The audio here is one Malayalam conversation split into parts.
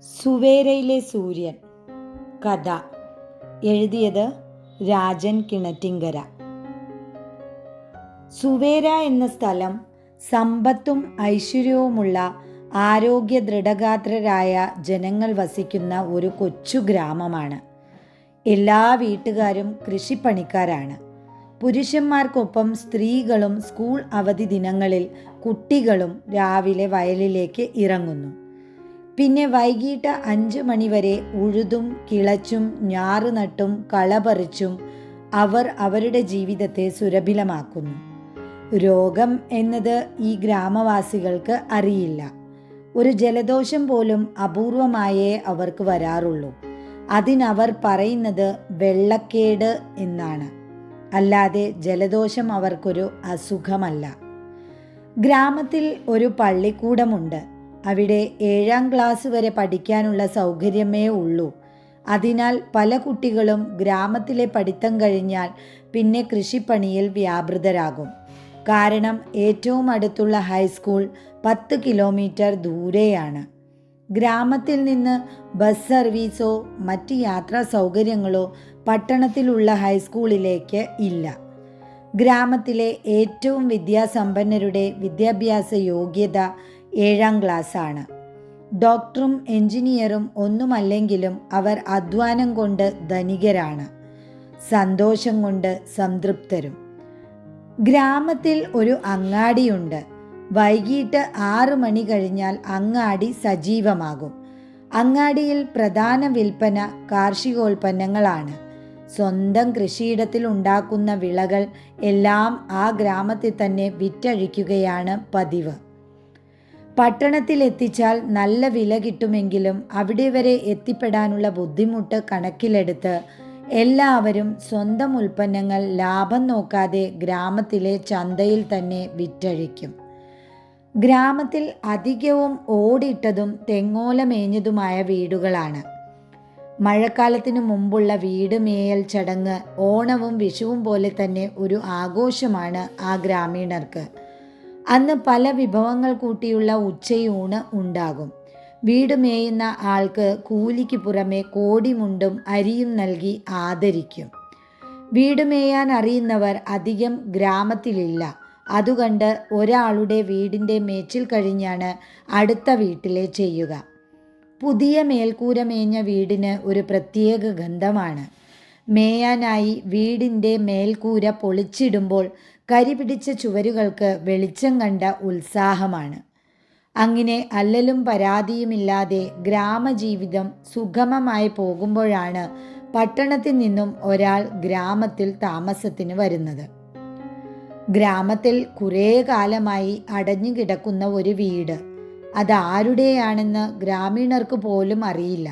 സുവേരയിലെ സൂര്യൻ. കഥ എഴുതിയത് രാജൻ കിണറ്റിങ്കര. സുവേര എന്ന സ്ഥലം സമ്പത്തും ഐശ്വര്യവുമുള്ള ആരോഗ്യ ദൃഢഗാത്രരായ ജനങ്ങൾ വസിക്കുന്ന ഒരു കൊച്ചു ഗ്രാമമാണ്. എല്ലാ വീട്ടുകാരും കൃഷിപ്പണിക്കാരാണ്. പുരുഷന്മാർക്കൊപ്പം സ്ത്രീകളും സ്കൂൾ അവധി ദിനങ്ങളിൽ കുട്ടികളും രാവിലെ വയലിലേക്ക് ഇറങ്ങുന്നു. പിന്നെ വൈകിട്ട് 5 മണിവരെ ഉഴുതും കിളച്ചും ഞാറ് നട്ടും കളപറിച്ചും അവർ അവരുടെ ജീവിതത്തെ സുരഭിലമാക്കുന്നു. രോഗം എന്നത് ഈ ഗ്രാമവാസികൾക്ക് അറിയില്ല. ഒരു ജലദോഷം പോലും അപൂർവമായേ അവർക്ക് വരാറുള്ളൂ. അതിനവർ പറയുന്നത് വെള്ളക്കേട് എന്നാണ്. അല്ലാതെ ജലദോഷം അവർക്കൊരു അസുഖമല്ല. ഗ്രാമത്തിൽ ഒരു പള്ളിക്കൂടമുണ്ട്. അവിടെ 7ാം ക്ലാസ് വരെ പഠിക്കാനുള്ള സൗകര്യമേ ഉള്ളൂ. അതിനാൽ പല കുട്ടികളും ഗ്രാമത്തിലെ പഠിത്തം കഴിഞ്ഞാൽ പിന്നെ കൃഷിപ്പണിയിൽ വ്യാപൃതരാകും. കാരണം ഏറ്റവും അടുത്തുള്ള ഹൈസ്കൂൾ 10 കിലോമീറ്റർ ദൂരെയാണ്. ഗ്രാമത്തിൽ നിന്ന് ബസ് സർവീസോ മറ്റ് യാത്രാ സൗകര്യങ്ങളോ പട്ടണത്തിലുള്ള ഹൈസ്കൂളിലേക്ക് ഇല്ല. ഗ്രാമത്തിലെ ഏറ്റവും വിദ്യാസമ്പന്നരുടെ വിദ്യാഭ്യാസ യോഗ്യത 7ാം ക്ലാസ്സാണ്. ഡോക്ടറും എഞ്ചിനീയറും ഒന്നുമല്ലെങ്കിലും അവർ അധ്വാനം കൊണ്ട് ധനികരാണ്, സന്തോഷം കൊണ്ട് സംതൃപ്തരും. ഗ്രാമത്തിൽ ഒരു അങ്ങാടിയുണ്ട്. വൈകിട്ട് 6 മണി കഴിഞ്ഞാൽ അങ്ങാടി സജീവമാകും. അങ്ങാടിയിൽ പ്രധാന വിൽപ്പന കാർഷികോൽപ്പന്നങ്ങളാണ്. സ്വന്തം കൃഷിയിടത്തിൽ ഉണ്ടാക്കുന്ന വിളകൾ എല്ലാം ആ ഗ്രാമത്തിൽ തന്നെ വിറ്റഴിക്കുകയാണ് പതിവ്. പട്ടണത്തിൽ എത്തിച്ചാൽ നല്ല വില കിട്ടുമെങ്കിലും അവിടെ വരെ എത്തിപ്പെടാനുള്ള ബുദ്ധിമുട്ട് കണക്കിലെടുത്ത് എല്ലാവരും സ്വന്തം ഉൽപ്പന്നങ്ങൾ ലാഭം നോക്കാതെ ഗ്രാമത്തിലെ ചന്തയിൽ തന്നെ വിറ്റഴിക്കും. ഗ്രാമത്തിൽ അധികവും ഓടിട്ടതും തെങ്ങോല മേഞ്ഞതുമായ വീടുകളാണ്. മഴക്കാലത്തിനു മുമ്പുള്ള വീട് മേയൽ ചടങ്ങ് ഓണവും വിഷുവും പോലെ തന്നെ ഒരു ആഘോഷമാണ് ആ ഗ്രാമീണർക്ക്. അന്ന് പല വിഭവങ്ങൾ കൂട്ടിയുള്ള ഉച്ചയൂണ് ഉണ്ടാകും. വീട് മേയുന്ന ആൾക്ക് കൂലിക്ക് പുറമെ കോടിമുണ്ടും അരിയും നൽകി ആദരിക്കും. വീട് മേയാൻ അറിയുന്നവർ അധികം ഗ്രാമത്തിലില്ല. അതുകണ്ട് ഒരാളുടെ വീടിൻ്റെ മേച്ചിൽ കഴിഞ്ഞാണ് അടുത്ത വീട്ടിലെ ചെയ്യുക. പുതിയ മേൽക്കൂര മേഞ്ഞ വീടിന് ഒരു പ്രത്യേക ഗന്ധമാണ്. മേയാനായി വീടിൻ്റെ മേൽക്കൂര പൊളിച്ചിടുമ്പോൾ കരിപിടിച്ച ചുവരുകൾക്ക് വെളിച്ചം കണ്ട ഉത്സാഹമാണ്. അങ്ങനെ അല്ലലും പരാതിയുമില്ലാതെ ഗ്രാമജീവിതം സുഗമമായി പോകുമ്പോഴാണ് പട്ടണത്തിൽ നിന്നും ഒരാൾ ഗ്രാമത്തിൽ താമസത്തിന് വരുന്നത്. ഗ്രാമത്തിൽ കുറേ കാലമായി അടഞ്ഞു കിടക്കുന്ന ഒരു വീട്. അതാരുടെയാണെന്ന് ഗ്രാമീണർക്ക് പോലും അറിയില്ല.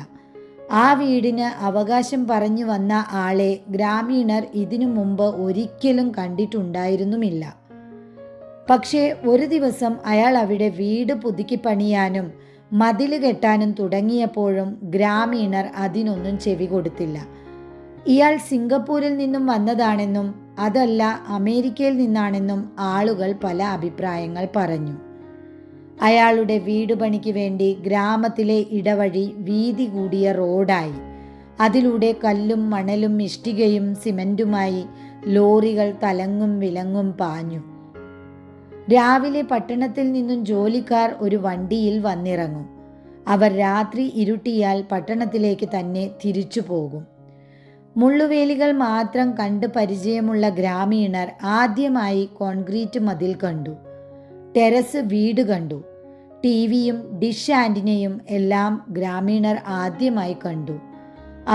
ആ വീടിന് അവകാശം പറഞ്ഞു വന്ന ആളെ ഗ്രാമീണർ ഇതിനു മുമ്പ് ഒരിക്കലും കണ്ടിട്ടുണ്ടായിരുന്നുമില്ല. പക്ഷേ ഒരു ദിവസം അയാൾ അവിടെ വീട് പുതുക്കി പണിയാനും മതിൽ കെട്ടാനും തുടങ്ങിയപ്പോഴും ഗ്രാമീണർ അതിനൊന്നും ചെവി കൊടുത്തില്ല. ഇയാൾ സിംഗപ്പൂരിൽ നിന്നും വന്നതാണെന്നും അതല്ല അമേരിക്കയിൽ നിന്നാണെന്നും ആളുകൾ പല അഭിപ്രായങ്ങൾ പറഞ്ഞു. അയാളുടെ വീട് പണിക്ക് വേണ്ടി ഗ്രാമത്തിലെ ഇടവഴി വീതി കൂടിയ റോഡായി. അതിലൂടെ കല്ലും മണലും ഇഷ്ടികയും സിമൻറ്റുമായി ലോറികൾ തലങ്ങും വിലങ്ങും പാഞ്ഞു. രാവിലെ പട്ടണത്തിൽ നിന്നും ജോലിക്കാർ ഒരു വണ്ടിയിൽ വന്നിറങ്ങും. അവർ രാത്രി ഇരുട്ടിയാൽ പട്ടണത്തിലേക്ക് തന്നെ തിരിച്ചു പോകും. മുള്ളുവേലികൾ മാത്രം കണ്ട് പരിചയമുള്ള ഗ്രാമീണർ ആദ്യമായി കോൺക്രീറ്റ് മതിൽ കണ്ടു. ടെറസ് വീട് കണ്ടു. ടിവിയും ഡിഷ് ആൻറ്റിനയും എല്ലാം ഗ്രാമീണർ ആദ്യമായി കണ്ടു.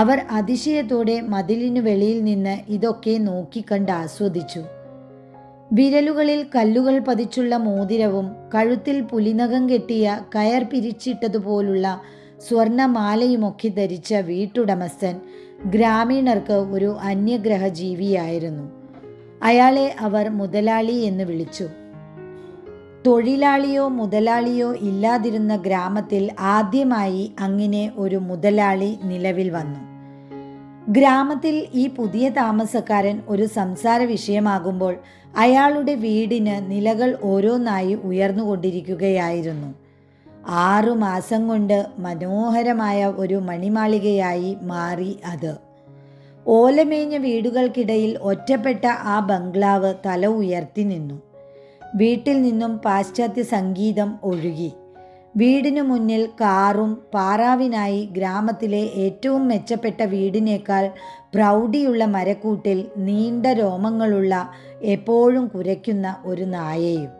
അവർ അതിശയത്തോടെ മതിലിനു വെളിയിൽ നിന്ന് ഇതൊക്കെ നോക്കിക്കണ്ട് ആസ്വദിച്ചു. വിരലുകളിൽ കല്ലുകൾ പതിച്ചുള്ള മോതിരവും കഴുത്തിൽ പുലിനകം കെട്ടിയ കയർ പിരിച്ചിട്ടതുപോലുള്ള സ്വർണമാലയുമൊക്കെ ധരിച്ച വീട്ടുടമസ്ഥൻ ഗ്രാമീണർക്ക് ഒരു അന്യഗ്രഹ ജീവിയായിരുന്നു. അയാളെ അവർ മുതലാളി എന്ന് വിളിച്ചു. തൊഴിലാളിയോ മുതലാളിയോ ഇല്ലാതിരുന്ന ഗ്രാമത്തിൽ ആദ്യമായി അങ്ങനെ ഒരു മുതലാളി നിലവിൽ വന്നു. ഗ്രാമത്തിൽ ഈ പുതിയ താമസക്കാരൻ ഒരു സംസാര വിഷയമാകുമ്പോൾ അയാളുടെ വീടിന് നിലകൾ ഓരോന്നായി ഉയർന്നുകൊണ്ടിരിക്കുകയായിരുന്നു. 6 മാസം കൊണ്ട് മനോഹരമായ ഒരു മണിമാളികയായി മാറി അത്. ഓലമേഞ്ഞ വീടുകൾക്കിടയിൽ ഒറ്റപ്പെട്ട ആ ബംഗ്ലാവ് തല ഉയർത്തി നിന്നു. വീട്ടിൽ നിന്നും പാശ്ചാത്യ സംഗീതം ഒഴുകി. വീടിനു മുന്നിൽ കാറും പാറാവിനായി ഗ്രാമത്തിലെ ഏറ്റവും മെച്ചപ്പെട്ട വീടിനേക്കാൾ പ്രൗഢിയുള്ള മരക്കൂട്ടിൽ നീണ്ട രോമങ്ങളുള്ള എപ്പോഴും കുരയ്ക്കുന്ന ഒരു നായയും.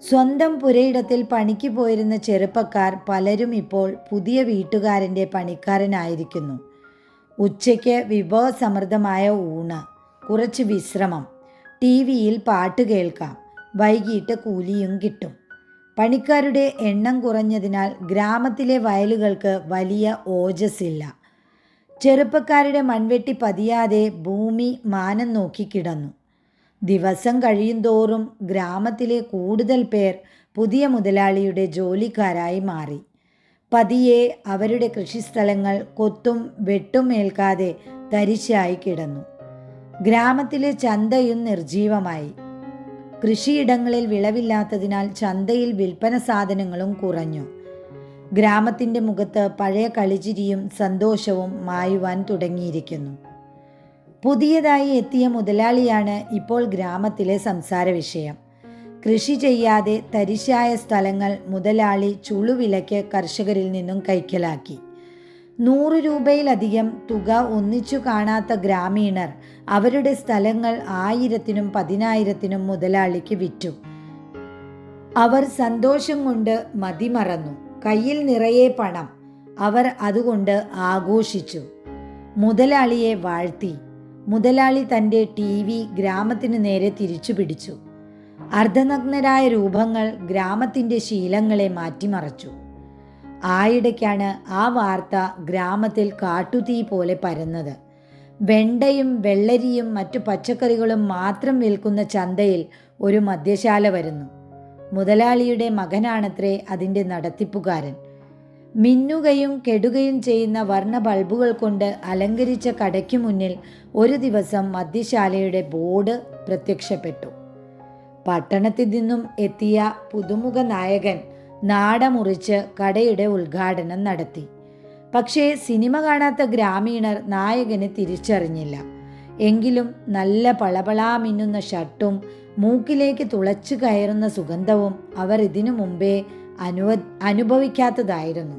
സ്വന്തം പുരയിടത്തിൽ പണിക്ക് പോയിരുന്ന ചെറുപ്പക്കാർ പലരും ഇപ്പോൾ പുതിയ വീട്ടുകാരൻ്റെ പണിക്കാരനായിരിക്കുന്നു. ഉച്ചയ്ക്ക് വിഭവസമൃദ്ധമായ ഊണ്, കുറച്ച് വിശ്രമം, TV-യിൽ പാട്ട് കേൾക്കാം, വൈകിട്ട് കൂലിയും കിട്ടും. പണിക്കാരുടെ എണ്ണം കുറഞ്ഞതിനാൽ ഗ്രാമത്തിലെ വയലുകൾക്ക് വലിയ ഓജസ്സില്ല. ചെറുപ്പക്കാരുടെ മൺവെട്ടി പതിയാതെ ഭൂമി മാനം നോക്കി കിടന്നു. ദിവസം കഴിയുന്തോറും ഗ്രാമത്തിലെ കൂടുതൽ പേർ പുതിയ മുതലാളിയുടെ ജോലിക്കാരായി മാറി. പതിയെ അവരുടെ കൃഷിസ്ഥലങ്ങൾ കൊത്തും വെട്ടും ഏൽക്കാതെ തരിശായി കിടന്നു. ഗ്രാമത്തിലെ ചന്തയും നിർജീവമായി. കൃഷിയിടങ്ങളിൽ വിളവില്ലാത്തതിനാൽ ചന്തയിൽ വിൽപ്പന സാധനങ്ങളും കുറഞ്ഞു. ഗ്രാമത്തിൻ്റെ മുഖത്ത് പഴയ കളിച്ചിരിയും സന്തോഷവും മായുവാൻ തുടങ്ങിയിരിക്കുന്നു. പുതിയതായി എത്തിയ മുതലാളിയാണ് ഇപ്പോൾ ഗ്രാമത്തിലെ സംസാര വിഷയം. കൃഷി ചെയ്യാതെ തരിശായ സ്ഥലങ്ങൾ മുതലാളി ചുളുവിലയ്ക്ക് കർഷകരിൽ നിന്നും കൈക്കലാക്കി. 100 രൂപയിലധികം തുക ഒന്നിച്ചു കാണാത്ത ഗ്രാമീണർ അവരുടെ സ്ഥലങ്ങൾ 1000-നും 10,000-നും മുതലാളിക്ക് വിറ്റു. അവർ സന്തോഷം കൊണ്ട് മതിമറന്നു. കയ്യിൽ നിറയെ പണം. അവർ അതുകൊണ്ട് ആഘോഷിച്ചു. മുതലാളിയെ വാഴ്ത്തി. മുതലാളി തൻ്റെ TV ഗ്രാമത്തിന് നേരെ തിരിച്ചു പിടിച്ചു. അർദ്ധനഗ്നരായ രൂപങ്ങൾ ഗ്രാമത്തിൻ്റെ ശീലങ്ങളെ മാറ്റിമറച്ചു. ആയിടയ്ക്കാണ് ആ വാർത്ത ഗ്രാമത്തിൽ കാട്ടുതീ പോലെ പരന്നത്. വെണ്ടയും വെള്ളരിയും മറ്റു പച്ചക്കറികളും മാത്രം വിൽക്കുന്ന ചന്തയിൽ ഒരു മദ്യശാല വരുന്നു. മുതലാളിയുടെ മകനാണത്രേ അതിൻ്റെ നടത്തിപ്പുകാരൻ. മിന്നുകയും കെടുകയും ചെയ്യുന്ന വർണ്ണ ബൾബുകൾ കൊണ്ട് അലങ്കരിച്ച കടയ്ക്ക് മുന്നിൽ ഒരു ദിവസം മദ്യശാലയുടെ ബോർഡ് പ്രത്യക്ഷപ്പെട്ടു. പട്ടണത്തിൽ നിന്നും എത്തിയ പുതുമുഖ നായകൻ നാടമുറിച്ച് കടയുടെ ഉദ്ഘാടനം നടത്തി. പക്ഷേ സിനിമ കാണാത്ത ഗ്രാമീണർ നായകനെ തിരിച്ചറിഞ്ഞില്ല. എങ്കിലും നല്ല പളപളാ മിന്നുന്ന ഷർട്ടും മൂക്കിലേക്ക് തുളച്ചു കയറുന്ന സുഗന്ധവും അവർ ഇതിനു മുമ്പേ അനുഭവിക്കാത്തതായിരുന്നു.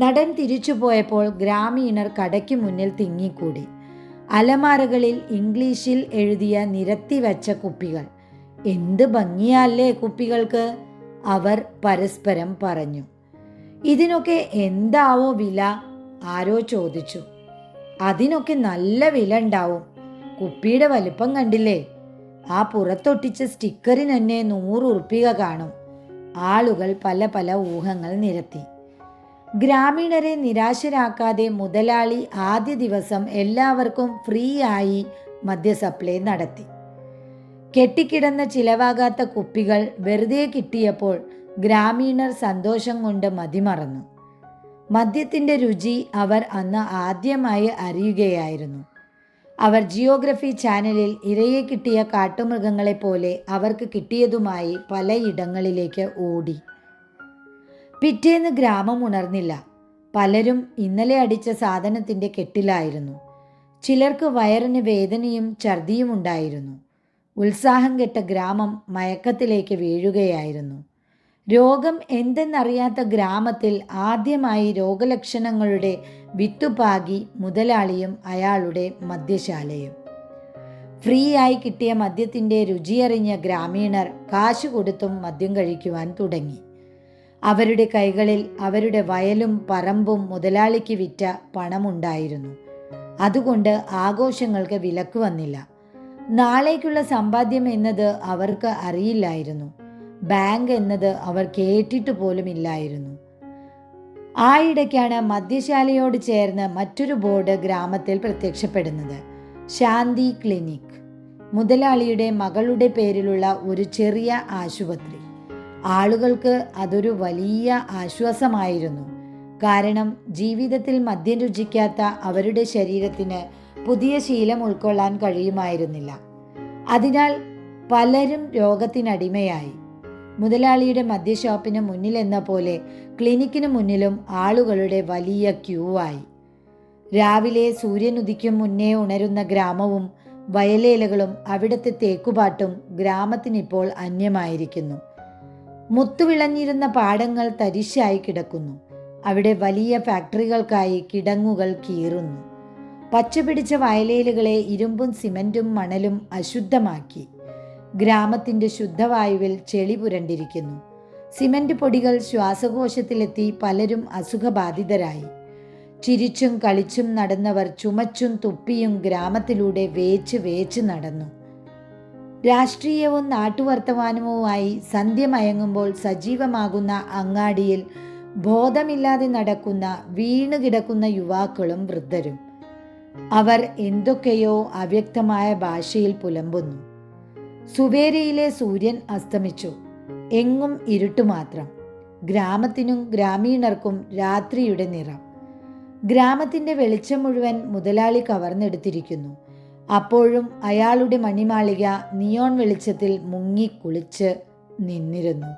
നടൻ തിരിച്ചു പോയപ്പോൾ ഗ്രാമീണർ കടയ്ക്ക് മുന്നിൽ തിങ്ങിക്കൂടി. അലമാരകളിൽ ഇംഗ്ലീഷിൽ എഴുതിയ നിരത്തി വച്ച കുപ്പികൾ. എന്ത് ഭംഗിയല്ലേ കുപ്പികൾക്ക്, അവർ പരസ്പരം പറഞ്ഞു. ഇതിനൊക്കെ എന്താവോ വില, ആരോ ചോദിച്ചു. അതിനൊക്കെ നല്ല വില ഉണ്ടാവും. കുപ്പിയുടെ വലിപ്പം കണ്ടില്ലേ, ആ പുറത്തൊട്ടിച്ച സ്റ്റിക്കറിന് തന്നെ 100 ഉറുപ്പിക കാണും. ആളുകൾ പല പല ഊഹങ്ങൾ നിരത്തി. ഗ്രാമീണരെ നിരാശരാക്കാതെ മുതലാളി ആദ്യ ദിവസം എല്ലാവർക്കും ഫ്രീ ആയി മദ്യ സപ്ലൈ നടത്തി. കെട്ടിക്കിടന്ന ചിലവാകാത്ത കുപ്പികൾ വെറുതെ കിട്ടിയപ്പോൾ ഗ്രാമീണർ സന്തോഷം കൊണ്ട് മതിമറന്നു. മദ്യത്തിൻ്റെ രുചി അവർ അന്ന് ആദ്യമായി അറിയുകയായിരുന്നു. അവർ ജിയോഗ്രഫി ചാനലിൽ ഇരയെ കിട്ടിയ കാട്ടുമൃഗങ്ങളെപ്പോലെ അവർക്ക് കിട്ടിയതുമായി പലയിടങ്ങളിലേക്ക് ഓടി. പിറ്റേന്ന് ഗ്രാമം ഉണർന്നില്ല. പലരും ഇന്നലെ അടിച്ച സാധനത്തിൻ്റെ കെട്ടിലായിരുന്നു. ചിലർക്ക് വയറിന് വേദനയും ഛർദിയും ഉണ്ടായിരുന്നു. ഉത്സാഹം കെട്ട ഗ്രാമം മയക്കത്തിലേക്ക് വീഴുകയായിരുന്നു. രോഗം എന്തെന്നറിയാത്ത ഗ്രാമത്തിൽ ആദ്യമായി രോഗലക്ഷണങ്ങളുടെ വിത്തുപാകി മുതലാളിയും അയാളുടെ മദ്യശാലയും. ഫ്രീ ആയി കിട്ടിയ മദ്യത്തിൻ്റെ രുചിയറിഞ്ഞ ഗ്രാമീണർ കാശ് കൊടുത്തും മദ്യം കഴിക്കുവാൻ തുടങ്ങി. അവരുടെ കൈകളിൽ അവരുടെ വയലും പറമ്പും മുതലാളിക്ക് വിറ്റ പണമുണ്ടായിരുന്നു. അതുകൊണ്ട് ആഘോഷങ്ങൾക്ക് വിലക്ക് വന്നില്ല. നാളേക്കുള്ള സമ്പാദ്യം എന്നത് അവർക്ക് അറിയില്ലായിരുന്നു. ബാങ്ക് എന്നത് അവർ കേട്ടിട്ട് പോലും ഇല്ലായിരുന്നു. ആയിടയ്ക്കാണ് മദ്യശാലയോട് ചേർന്ന് മറ്റൊരു ബോർഡ് ഗ്രാമത്തിൽ പ്രത്യക്ഷപ്പെടുന്നത്. ശാന്തി ക്ലിനിക്. മുതലാളിയുടെ മകളുടെ പേരിലുള്ള ഒരു ചെറിയ ആശുപത്രി. ആളുകൾക്ക് അതൊരു വലിയ ആശ്വാസമായിരുന്നു. കാരണം ജീവിതത്തിൽ മദ്യം രുചിക്കാത്ത അവരുടെ ശരീരത്തിന് പുതിയ ശീലം ഉൾക്കൊള്ളാൻ കഴിയുമായിരുന്നില്ല. അതിനാൽ പലരും രോഗത്തിനടിമയായി. മുതലാളിയുടെ മദ്യഷോപ്പിന് മുന്നിലെന്ന പോലെ ക്ലിനിക്കിന് മുന്നിലും ആളുകളുടെ വലിയ ക്യൂ ആയി. രാവിലെ സൂര്യൻ ഉദിക്കും മുന്നേ ഉണരുന്ന ഗ്രാമവും വയലേലകളും അവിടുത്തെ തേക്കുപാട്ടും ഗ്രാമത്തിനിപ്പോൾ അന്യമായിരിക്കുന്നു. മുത്തുവിളഞ്ഞിരുന്ന പാടങ്ങൾ തരിശായി കിടക്കുന്നു. അവിടെ വലിയ ഫാക്ടറികൾക്കായി കിടങ്ങുകൾ കീറുന്നു. പച്ചപിടിച്ച വയലേലുകളെ ഇരുമ്പും സിമന്റും മണലും അശുദ്ധമാക്കി. ഗ്രാമത്തിൻ്റെ ശുദ്ധവായുവിൽ ചെളി പുരണ്ടിരിക്കുന്നു. സിമന്റ് പൊടികൾ ശ്വാസകോശത്തിലെത്തി പലരും അസുഖബാധിതരായി. ചിരിച്ചും കളിച്ചും നടന്നവർ ചുമച്ചും തുപ്പിയും ഗ്രാമത്തിലൂടെ വേച്ച് നടന്നു. രാഷ്ട്രീയവും നാട്ടുവർത്തമാനവുമായി സന്ധ്യ മയങ്ങുമ്പോൾ സജീവമാകുന്ന അങ്ങാടിയിൽ ബോധമില്ലാതെ നടക്കുന്ന വീണുകിടക്കുന്ന യുവാക്കളും വൃദ്ധരും. അവർ എന്തൊക്കെയോ അവ്യക്തമായ ഭാഷയിൽ പുലമ്പുന്നു. സുവേരിയിലെ സൂര്യൻ അസ്തമിച്ചു. എങ്ങും ഇരുട്ടു മാത്രം. ഗ്രാമത്തിനും ഗ്രാമീണർക്കും രാത്രിയുടെ നിറം. ഗ്രാമത്തിൻ്റെ വെളിച്ചം മുഴുവൻ മുതലാളി കവർന്നെടുത്തിരിക്കുന്നു. അപ്പോഴും അയാളുടെ മണിമാളിക നിയോൺ വെളിച്ചത്തിൽ മുങ്ങി കുളിച്ച് നിന്നിരുന്നു.